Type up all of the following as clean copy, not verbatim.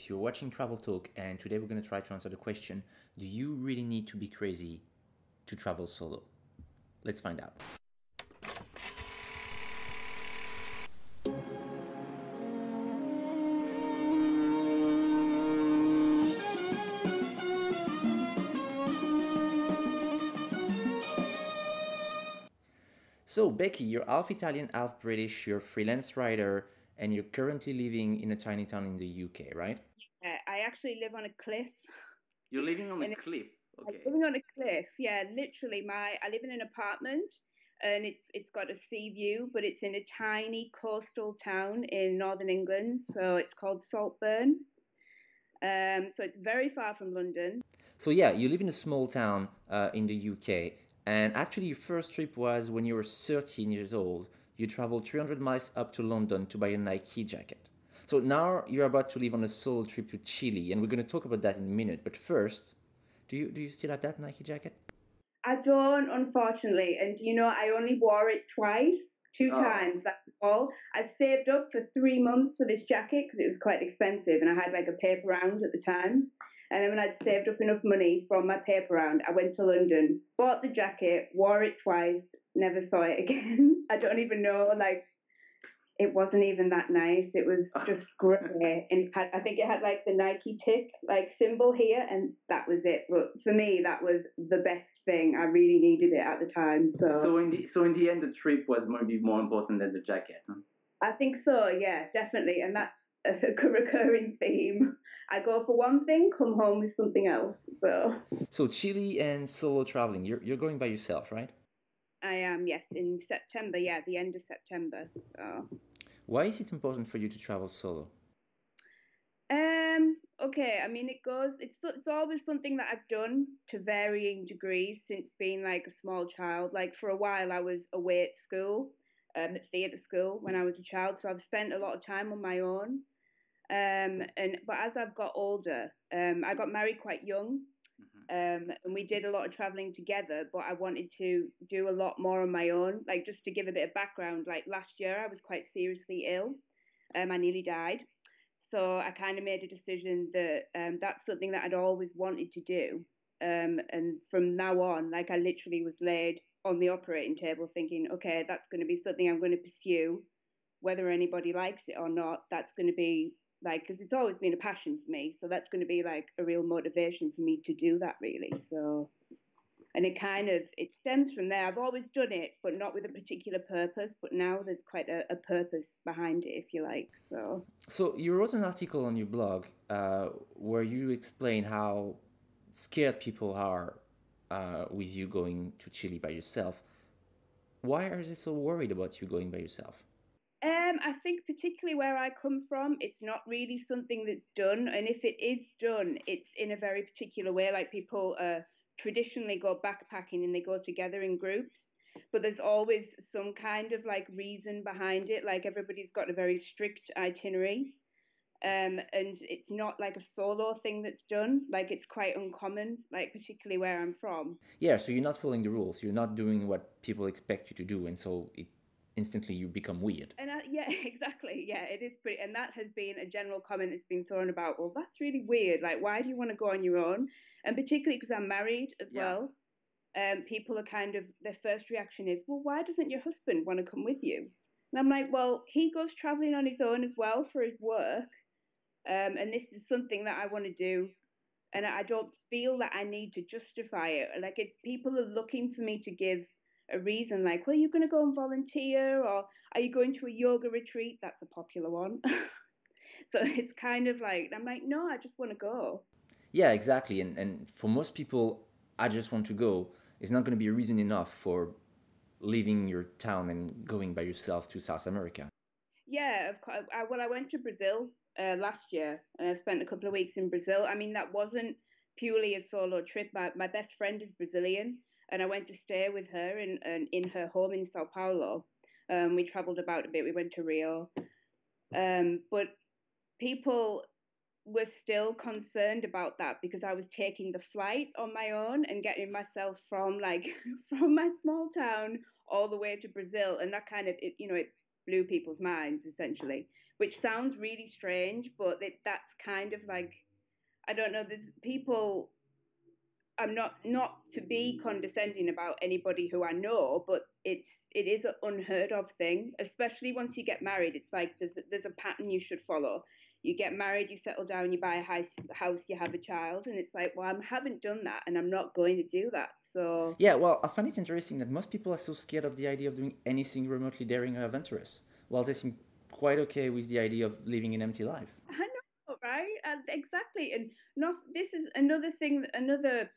You're watching Travel Talk, and today we're going to try to answer the question: do you really need to be crazy to travel solo? Let's find out. So, Becky, you're half Italian, half British, you're a freelance writer, and you're currently living in a tiny town in the UK, right? I actually live on a cliff, You're living on a and cliff. I'm Okay. living on a cliff. Yeah, literally, my I live in an apartment, and it's got a sea view, but it's in a tiny coastal town in northern England, so it's called Saltburn. So it's very far from London. So, yeah, you live in a small town in the UK, and actually, your first trip was when you were 13 years old. You traveled 300 miles up to London to buy a Nike jacket. So, now you're about to leave on a solo trip to Chile, and we're going to talk about that in a minute. But first, do you still have that Nike jacket? I don't, unfortunately, and I only wore it twice, two Oh. times. That's all. I saved up for 3 months for this jacket because it was quite expensive, and I had like a paper round at the time. And then when I'd saved up enough money from my paper round, I went to London, bought the jacket, wore it twice, never saw it again. I don't even know, like, it wasn't even that nice. It was just grey, and I think it had like the Nike tick like symbol here, and that was it. But for me, that was the best thing. I really needed it at the time. So in the end, the trip was maybe more important than the jacket. Huh? I think so. Yeah, definitely, and that's a recurring theme. I go for one thing, come home with something else. So Chile and solo traveling, you're going by yourself, right? I am, yes, in September. Yeah, the end of September. So. Why is it important for you to travel solo? Okay. I mean, it's always something that I've done to varying degrees since being like a small child. Like for a while, I was away at school, at theatre school when I was a child. So I've spent a lot of time on my own. But as I've got older, I got married quite young. And we did a lot of traveling together, but I wanted to do a lot more on my own. Like just to give a bit of background, like last year I was quite seriously ill. I nearly died. So I kind of made a decision that that's something that I'd always wanted to do. And from now on, like I literally was laid on the operating table thinking, okay, that's going to be something I'm going to pursue, whether anybody likes it or not. That's going to be like, because it's always been a passion for me. So that's going to be like a real motivation for me to do that, really. So and it stems from there. I've always done it, but not with a particular purpose. But now there's quite a purpose behind it, if you like. So So you wrote an article on your blog where you explain how scared people are with you going to Chile by yourself. Why are they so worried about you going by yourself? I think particularly where I come from, it's not really something that's done, and if it is done, it's in a very particular way. Like people traditionally go backpacking and they go together in groups, but there's always some kind of like reason behind it. Like everybody's got a very strict itinerary, and it's not like a solo thing that's done. Like it's quite uncommon, like particularly where I'm from. Yeah, so you're not following the rules. You're not doing what people expect you to do, and so it instantly you become weird. And yeah, exactly. Yeah, it is pretty. And that has been a general comment that's been thrown about. Well, that's really weird. Like, why do you want to go on your own? And particularly because I'm married as Yeah. well. People are kind of their first reaction is, well, why doesn't your husband want to come with you? And I'm like, well, he goes traveling on his own as well for his work. And this is something that I want to do. And I don't feel that I need to justify it. Like it's people are looking for me to give a reason, like, well, you're going to go and volunteer, or are you going to a yoga retreat? That's a popular one. So it's kind of like I'm like, no, I just want to go. Yeah, exactly. And for most people, I just want to go. It's not going to be a reason enough for leaving your town and going by yourself to South America. Yeah, of course. Well, I went to Brazil last year, and I spent a couple of weeks in Brazil. I mean, that wasn't purely a solo trip. My best friend is Brazilian, and I went to stay with her in her home in Sao Paulo. We traveled about a bit. We went to Rio, but people were still concerned about that because I was taking the flight on my own and getting myself from like from my small town all the way to Brazil, and that kind of it blew people's minds essentially. which sounds really strange, but that's kind of like, I don't know. There's people. I'm not to be condescending about anybody who I know, but it is an unheard of thing, especially once you get married. It's like there's a pattern you should follow. You get married, you settle down, you buy a house, you have a child, and it's like, well, I haven't done that, and I'm not going to do that. So Yeah, well, I find it interesting that most people are so scared of the idea of doing anything remotely daring or adventurous, while they seem quite okay with the idea of living an empty life. I know, right? And exactly, and not this is another thing, another.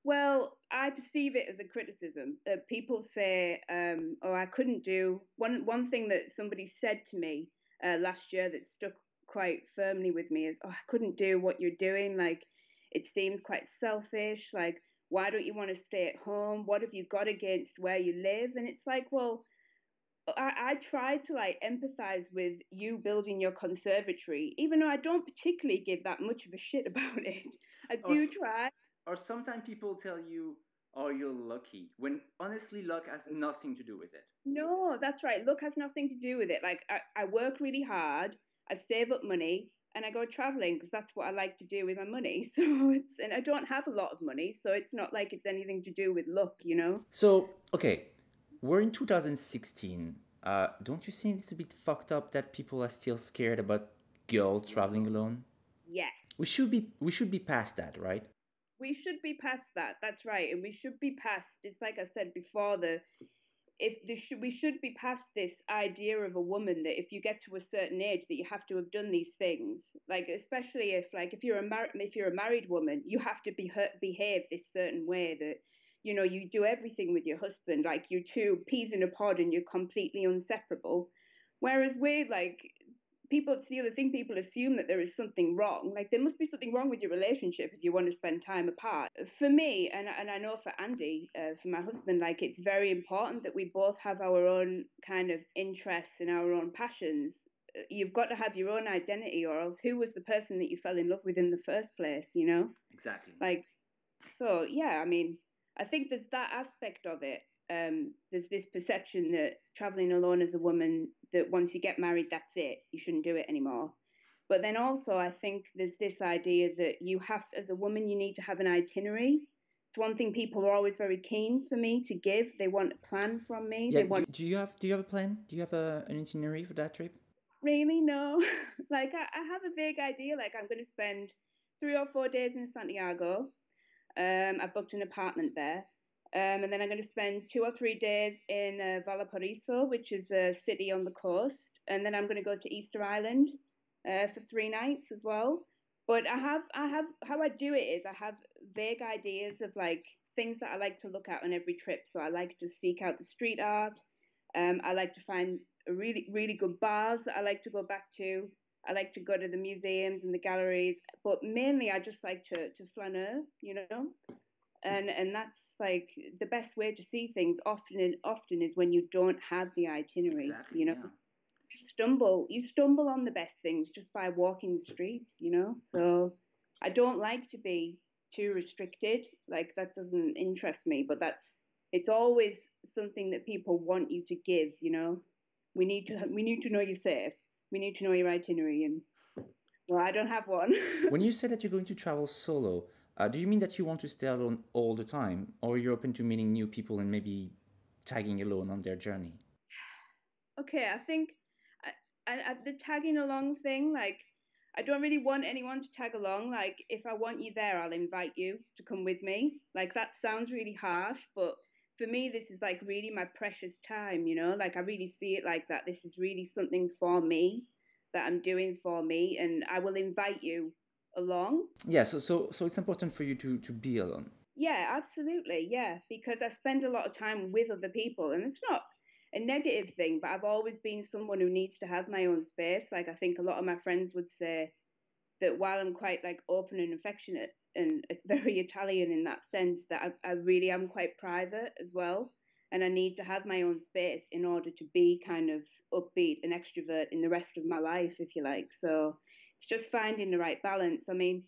Well, I perceive it as a criticism. People say, "Oh, I couldn't do." One thing that somebody said to me last year that stuck quite firmly with me is, "Oh, I couldn't do what you're doing. Like, it seems quite selfish. Like, why don't you want to stay at home? What have you got against where you live?" And it's like, well, I try to like empathize with you building your conservatory, even though I don't particularly give that much of a shit about it. I Or, do try. or sometimes people tell you, oh, you're lucky, when honestly, luck has nothing to do with it. No, that's right. Luck has nothing to do with it. Like I work really hard, I save up money, and I go traveling because that's what I like to do with my money. So and I don't have a lot of money, so it's not like it's anything to do with luck, you know? So, okay, we're in 2016. Don't you think it's a bit fucked up that people are still scared about girls traveling alone? Yes. We should be past that, right? We should be past that. That's right. And we should be past, it's like I said before, the if this should we should be past this idea of a woman that if you get to a certain age that you have to have done these things, like especially if you're a married woman, you have to behave this certain way that you do everything with your husband, like you two peas in a pod and you're completely inseparable. Whereas we're like, people, it's the other thing, people assume that there is something wrong, like there must be something wrong with your relationship if you want to spend time apart. For me, and I know for Andy, for my husband, like it's very important that we both have our own kind of interests and our own passions. You've got to have your own identity, or else who was the person that you fell in love with in the first place, Exactly. like, so yeah, I mean, I think there's that aspect of it. There's this perception that traveling alone as a woman, that once you get married, that's it. You shouldn't do it anymore. But then also, I think there's this idea that you have, as a woman, you need to have an itinerary. It's one thing people are always very keen for me to give. They want a plan from me. Yeah. They want, Do you have a plan? Do you have an itinerary for that trip? really, no. Like, I have a vague idea. Like, I'm going to spend 3 or 4 days in Santiago. I've booked an apartment there. And then I'm going to spend 2 or 3 days in Valparaiso, which is a city on the coast. And then I'm going to go to Easter Island for 3 nights as well. But I have, how I do it is I have vague ideas of like things that I like to look at on every trip. So I like to seek out the street art. I like to find really, really good bars that I like to go back to. I like to go to the museums and the galleries, but mainly I just like to flaneur, and that's like the best way to see things. Often is when you don't have the itinerary. Exactly. Yeah. You stumble on the best things just by walking the streets. So I don't like to be too restricted. Like that doesn't interest me, but it's always something that people want you to give. We need to know you're safe. We need to know your itinerary, and well, I don't have one. When you say that you're going to travel solo, do you mean that you want to stay alone all the time, or you're open to meeting new people and maybe tagging alone on their journey? Okay, I think the tagging along thing, like, I don't really want anyone to tag along. Like, if I want you there, I'll invite you to come with me. Like, that sounds really harsh, but for me, this is like really my precious time. Like, I really see it like that. This is really something for me that I'm doing for me, and I will invite you along. Yeah. So it's important for you to be alone. Yeah, absolutely. Yeah, because I spend a lot of time with other people, and it's not a negative thing, but I've always been someone who needs to have my own space. Like, I think a lot of my friends would say that while I'm quite like open and affectionate and very Italian in that sense, that I really am quite private as well. And I need to have my own space in order to be kind of upbeat and extrovert in the rest of my life, if you like. So it's just finding the right balance. I mean,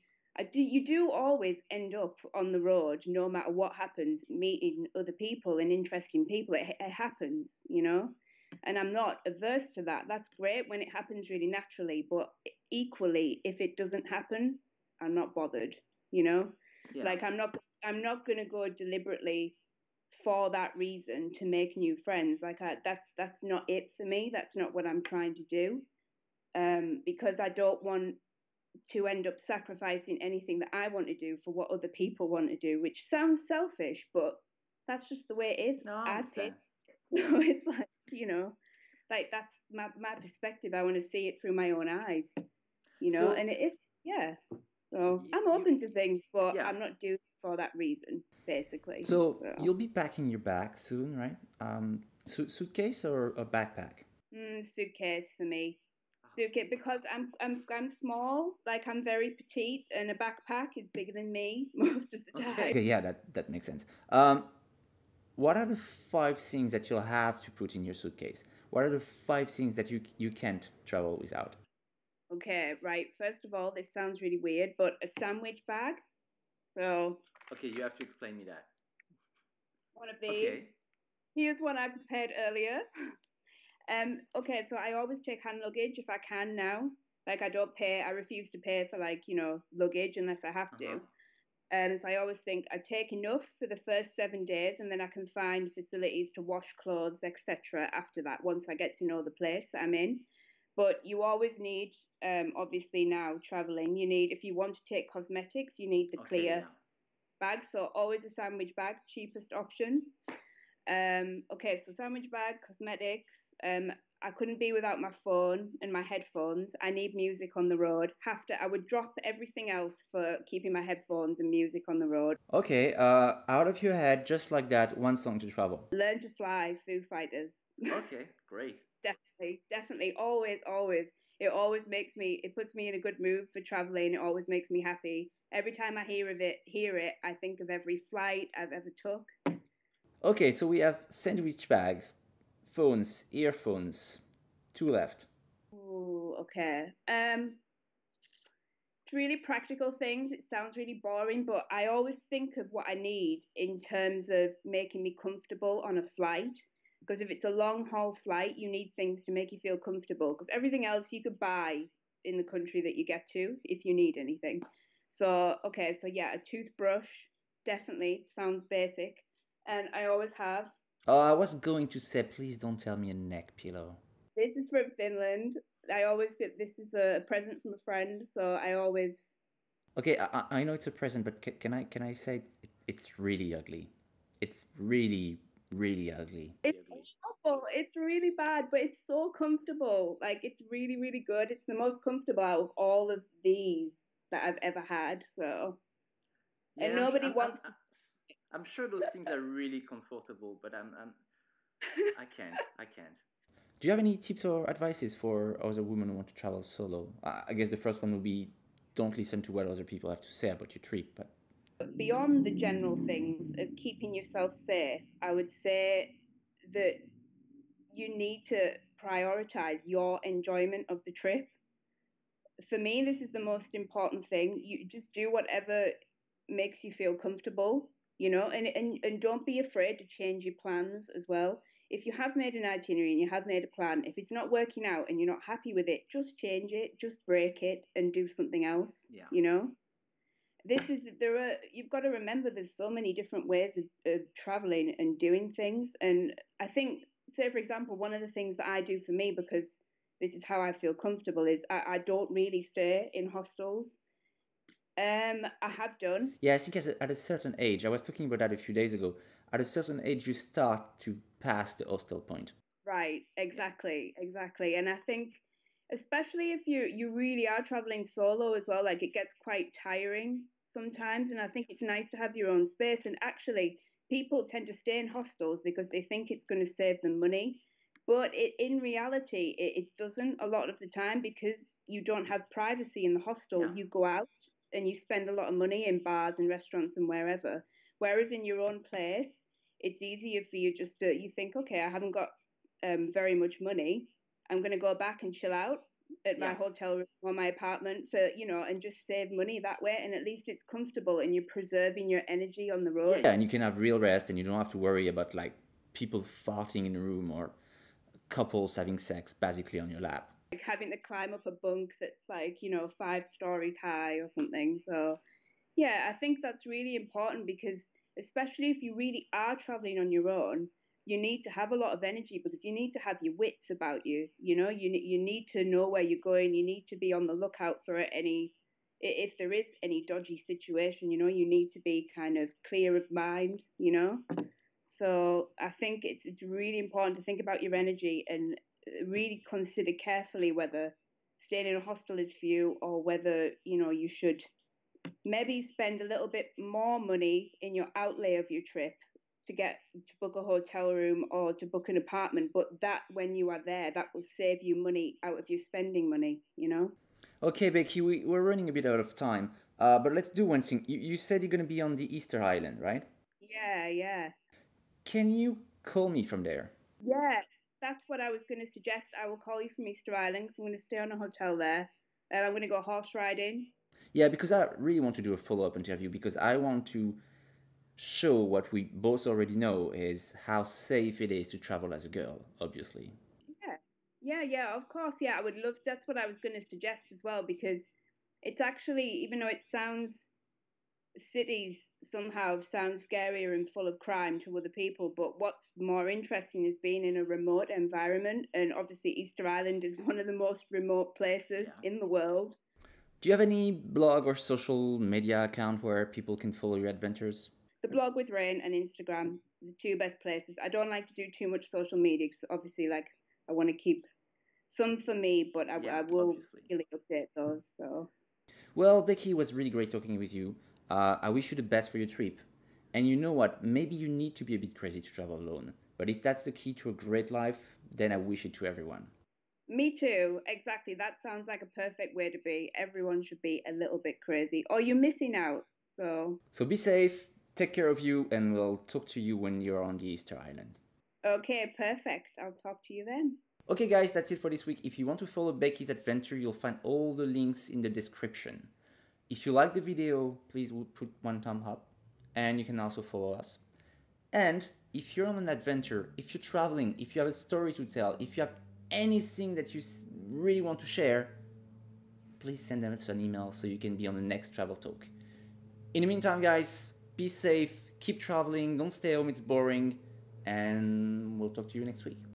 you do always end up on the road, no matter what happens, meeting other people and interesting people. It happens. And I'm not averse to that. That's great when it happens really naturally, but equally, if it doesn't happen, I'm not bothered, you know? Yeah. Like I'm not going to go deliberately for that reason to make new friends. That's not it for me. That's not what I'm trying to do. Because I don't want to end up sacrificing anything that I want to do for what other people want to do, which sounds selfish, but that's just the way it is. No, I I pay, understand. so it's like, like that's my perspective. I want to see it through my own eyes, So and it is, yeah. So you, I'm you open to things, but yeah. I'm not doing it for that reason, basically. So So you'll be packing your bag soon, right? Suitcase or a backpack? suitcase for me. Suitcase because I'm small, like I'm very petite, and a backpack is bigger than me most of the time. Okay, yeah, that makes sense. What are the five things that you'll have to put in your suitcase? What are the five things that you can't travel without? Okay, right. First of all, this sounds really weird, but a sandwich bag. So Okay, you have to explain me that. one of these. Okay. Here's one I prepared earlier. Okay, so I always take hand luggage if I can now. Like I refuse to pay for luggage unless I have Uh-huh. to. So I always think I take enough for the first 7 days, and then I can find facilities to wash clothes, etc. After that, once I get to know the place that I'm in. But you always need, obviously now traveling, you need, if you want to take cosmetics, you need the Okay, clear yeah. bag. So always a sandwich bag, cheapest option. Okay, so sandwich bag, cosmetics. Um, I couldn't be without my phone and my headphones. I need music on the road. I would drop everything else for keeping my headphones and music on the road. Okay, out of your head, just like that, one song to travel. Learn to Fly, Foo Fighters. Okay, great. Definitely, definitely, always, always. It puts me in a good mood for traveling. It always makes me happy. Every time I hear it, I think of every flight I've ever took. Okay, so we have sandwich bags, phones, earphones, two left. Ooh, okay. It's really practical things. It sounds really boring, but I always think of what I need in terms of making me comfortable on a flight. Because if it's a long haul flight, you need things to make you feel comfortable. Because everything else you could buy in the country that you get to if you need anything. So, okay, so yeah, a toothbrush definitely sounds basic. And I always have. Oh, I was going to say, please don't tell me a neck pillow. This is from Finland. I always get this is a present from a friend, so I always. Okay, I know it's a present, but can I say it's really ugly? It's really, really ugly. It's awful. It's really bad, but it's so comfortable. Like it's really, really good. It's the most comfortable out of all of these that I've ever had. So, and Yeah, nobody wants to. I'm sure those things are really comfortable, but I can't. I can't. Do you have any tips or advices for other women who want to travel solo? I guess the first one would be don't listen to what other people have to say about your trip. But Beyond the general things of keeping yourself safe, I would say that you need to prioritize your enjoyment of the trip. For me, this is the most important thing. You just do whatever makes you feel comfortable, and don't be afraid to change your plans as well. If you have made an itinerary and you have made a plan, if it's not working out and you're not happy with it, just change it, just break it and do something else, yeah, you know? This is there are You've got to remember there's so many different ways of traveling and doing things. And I think, say for example, one of the things that I do for me, because this is how I feel comfortable, is I don't really stay in hostels. I have done. yeah. I think at a certain age, I was talking about that a few days ago. At a certain age, you start to pass the hostel point. Right, Yeah. exactly, exactly. And I think especially if you really are traveling solo as well, like it gets quite tiring Yeah. sometimes. And I think it's nice to have your own space. And actually, people tend to stay in hostels because they think it's going to save them money. But in reality, it doesn't a lot of the time, because you don't have privacy in the hostel. Yeah. You go out and you spend a lot of money in bars and restaurants and wherever. Whereas in your own place, it's easier for you just to, you think, okay, I haven't got very much money. I'm going to go back and chill out at my Yeah. hotel room or my apartment and just save money that way. And at least it's comfortable and you're preserving your energy on the road. Yeah, and you can have real rest, and you don't have to worry about like people farting in a room or couples having sex basically on your lap. Like having to climb up a bunk that's like, 5 stories high or something. So, yeah, I think that's really important because, especially if you really are traveling on your own, you need to have a lot of energy because you need to have your wits about you. You need to know where you're going. You need to be on the lookout for if there is any dodgy situation. You need to be kind of clear of mind. So I think it's really important to think about your energy and really consider carefully whether staying in a hostel is for you or whether you should maybe spend a little bit more money in your outlay of your trip to book a hotel room or to book an apartment, but that when you are there, that will save you money out of your spending money. Okay, Becky, we're running a bit out of time, but let's do one thing. You said you're going to be on the Easter Island, right? Yeah, yeah. Can you call me from there? Yeah, that's what I was going to suggest. I will call you from Easter Island 'cause I'm going to stay on a hotel there. I'm going to go horse riding. Yeah, because I really want to do a follow up interview because I want to show what we both already know is how safe it is to travel as a girl, obviously. Yeah, yeah, yeah. Of course, yeah. I would love. That's what I was going to suggest as well because it's actually, even though it sounds cities somehow sound scarier and full of crime to other people, but what's more interesting is being in a remote environment, and obviously Easter Island is one of the most remote places Yeah. in the world. Do you have any blog or social media account where people can follow your adventures? The blog with Rain and Instagram, the two best places. I don't like to do too much social media because obviously, like, I want to keep some for me, but Yeah, I will obviously. really update those. So, Well, Becky, it was really great talking with you. I wish you the best for your trip. And you know what? Maybe you need to be a bit crazy to travel alone. But if that's the key to a great life, then I wish it to everyone. me too. Exactly. That sounds like a perfect way to be. Everyone should be a little bit crazy, or you're missing out. So, So be safe, take care of you, and we'll talk to you when you're on the Easter Island. okay, perfect. I'll talk to you then. Okay, guys, that's it for this week. If you want to follow Becky's adventure, you'll find all the links in the description. If you like the video, please put one thumb up, and you can also follow us. And if you're on an adventure, if you're traveling, if you have a story to tell, if you have anything that you really want to share, please send us an email so you can be on the next travel talk. In the meantime, guys, be safe, keep traveling, don't stay home, it's boring, and we'll talk to you next week.